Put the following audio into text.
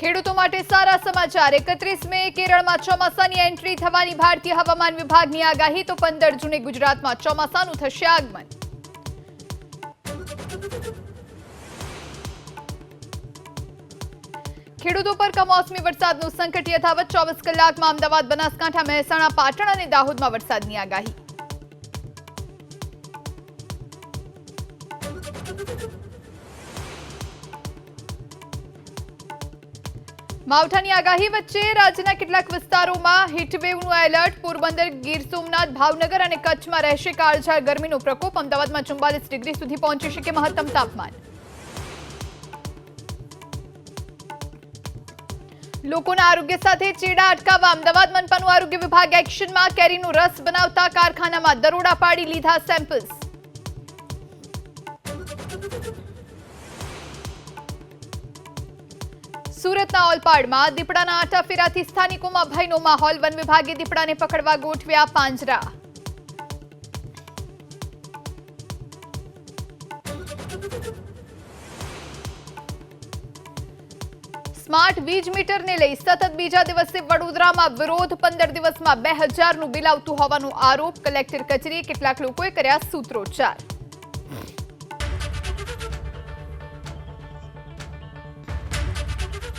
ખેડૂતો માટે સારા સમાચાર 31 મે કેરળમાં ચોમાસાની એન્ટ્રી થવાની ભારતીય હવામાન વિભાગની આગાહી તો 15 જૂને ગુજરાતમાં ચોમાસાનું થશે આગમન। ખેડૂતો પર કમોસમી વરસાદનું સંકટ યથાવત 24 કલાકમાં અમદાવાદ, બનાસકાંઠા, મહેસાણા, પાટણ અને દાહોદમાં વરસાદની આગાહી। માવઠાની આગાહી વચ્ચે રાજ્યના કેટલાક વિસ્તારોમાં હીટવેવનું એલર્ટ। પોરબંદર, ગીર સોમનાથ, ભાવનગર અને કચ્છમાં રહેશે કાળઝાળ ગરમીનો પ્રકોપ। અમદાવાદમાં 44 ડિગ્રી સુધી પહોંચી શકે મહત્તમ તાપમાન। લોકોના આરોગ્ય સાથે ચેડા અટકાવવા અમદાવાદ મનપાનું આરોગ્ય વિભાગ એક્શનમાં। કેરીનો રસ બનાવતા કારખાનામાં દરોડા પાડી લીધા સેમ્પલ્સ। સુરતના ઓલપાડમાં દીપડાના આટાફેરાથી સ્થાનિકોમાં ભયનો માહોલ। વન વિભાગે દીપડાને પકડવા ગોઠવ્યા પાંજરા। સ્માર્ટ વીજ મીટરને લઈ સતત બીજા દિવસે વડોદરામાં વિરોધ। 15 દિવસમાં 2000નું બિલ આવતું હોવાનો આરોપ। કલેક્ટર કચેરીએ કેટલાક લોકોએ કર્યા સૂત્રોચ્ચાર।